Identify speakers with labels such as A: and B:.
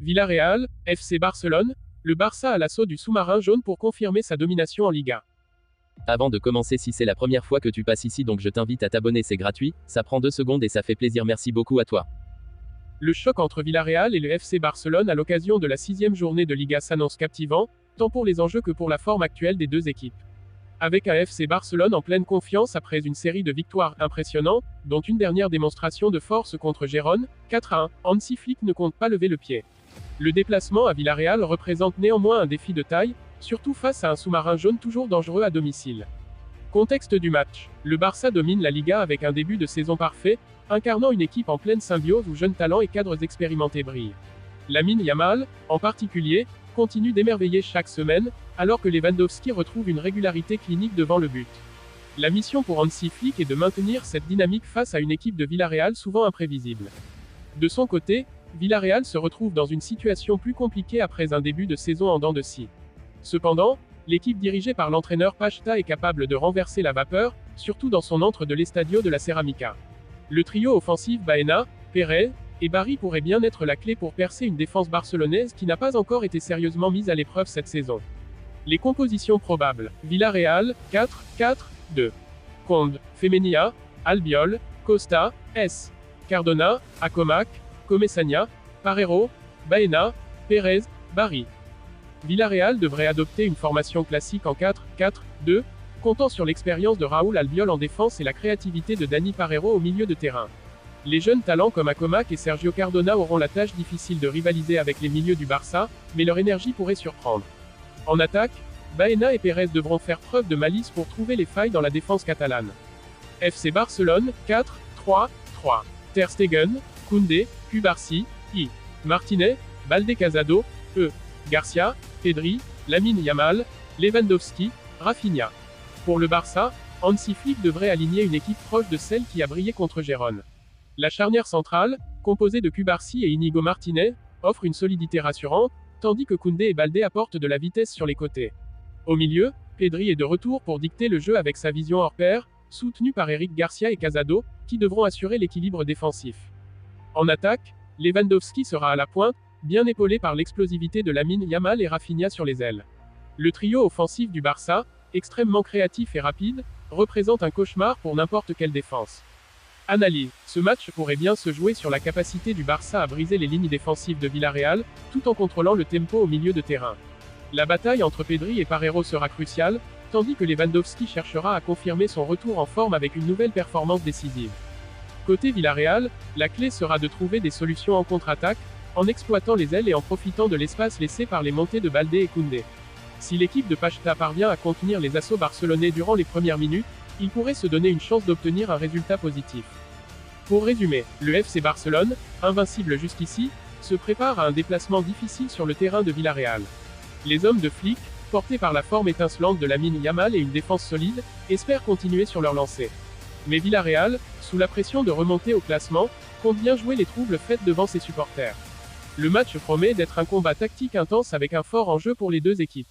A: Villarreal, FC Barcelone, le Barça à l'assaut du sous-marin jaune pour confirmer sa domination en Liga.
B: Avant de commencer, si c'est la première fois que tu passes ici, donc je t'invite à t'abonner, c'est gratuit, ça prend 2 secondes et ça fait plaisir, merci beaucoup à toi.
A: Le choc entre Villarreal et le FC Barcelone à l'occasion de la 6e journée de Liga s'annonce captivant, tant pour les enjeux que pour la forme actuelle des deux équipes. Avec un FC Barcelone en pleine confiance après une série de victoires impressionnantes, dont une dernière démonstration de force contre Gérone, 4-1, Hansi Flick ne compte pas lever le pied. Le déplacement à Villarreal représente néanmoins un défi de taille, surtout face à un sous-marin jaune toujours dangereux à domicile. Contexte du match. Le Barça domine la Liga avec un début de saison parfait, incarnant une équipe en pleine symbiose où jeunes talents et cadres expérimentés brillent. Lamine Yamal, en particulier, continue d'émerveiller chaque semaine, alors que Lewandowski retrouve une régularité clinique devant le but. La mission pour Hansi Flick est de maintenir cette dynamique face à une équipe de Villarreal souvent imprévisible. De son côté, Villarreal se retrouve dans une situation plus compliquée après un début de saison en dents de scie. Cependant, l'équipe dirigée par l'entraîneur Pacheta est capable de renverser la vapeur, surtout dans son antre de l'Estadio de la Ceramica. Le trio offensif Baena, Pérez et Barry pourrait bien être la clé pour percer une défense barcelonaise qui n'a pas encore été sérieusement mise à l'épreuve cette saison. Les compositions probables. Villarreal, 4-4-2. Conde, Femenia, Albiol, Costa, S. Cardona, Acomac, Comesaña, Parreiro, Baena, Pérez, Barry. Villarreal devrait adopter une formation classique en 4-4-2, comptant sur l'expérience de Raúl Albiol en défense et la créativité de Dani Parreiro au milieu de terrain. Les jeunes talents comme Acomac et Sergio Cardona auront la tâche difficile de rivaliser avec les milieux du Barça, mais leur énergie pourrait surprendre. En attaque, Baena et Pérez devront faire preuve de malice pour trouver les failles dans la défense catalane. FC Barcelone, 4-3-3. Ter Stegen, Koundé, Cubarsí, I. Martinez, Balde Casado, E. Garcia, Pedri, Lamine Yamal, Lewandowski, Rafinha. Pour le Barça, Hansi Flick devrait aligner une équipe proche de celle qui a brillé contre Gérone. La charnière centrale, composée de Cubarsí et Íñigo Martinez, offre une solidité rassurante, tandis que Koundé et Balde apportent de la vitesse sur les côtés. Au milieu, Pedri est de retour pour dicter le jeu avec sa vision hors pair, soutenu par Eric Garcia et Casado, qui devront assurer l'équilibre défensif. En attaque, Lewandowski sera à la pointe, bien épaulé par l'explosivité de Lamine Yamal et Rafinha sur les ailes. Le trio offensif du Barça, extrêmement créatif et rapide, représente un cauchemar pour n'importe quelle défense. Analyse. Ce match pourrait bien se jouer sur la capacité du Barça à briser les lignes défensives de Villarreal, tout en contrôlant le tempo au milieu de terrain. La bataille entre Pedri et Parreiro sera cruciale, tandis que Lewandowski cherchera à confirmer son retour en forme avec une nouvelle performance décisive. Côté Villarreal, la clé sera de trouver des solutions en contre-attaque, en exploitant les ailes et en profitant de l'espace laissé par les montées de Balde et Koundé. Si l'équipe de Pacheta parvient à contenir les assauts barcelonais durant les premières minutes, il pourrait se donner une chance d'obtenir un résultat positif. Pour résumer, le FC Barcelone, invincible jusqu'ici, se prépare à un déplacement difficile sur le terrain de Villarreal. Les hommes de Flick, portés par la forme étincelante de Lamine Yamal et une défense solide, espèrent continuer sur leur lancée. Mais Villarreal, sous la pression de remonter au classement, compte bien jouer les troubles faits devant ses supporters. Le match promet d'être un combat tactique intense avec un fort enjeu pour les deux équipes.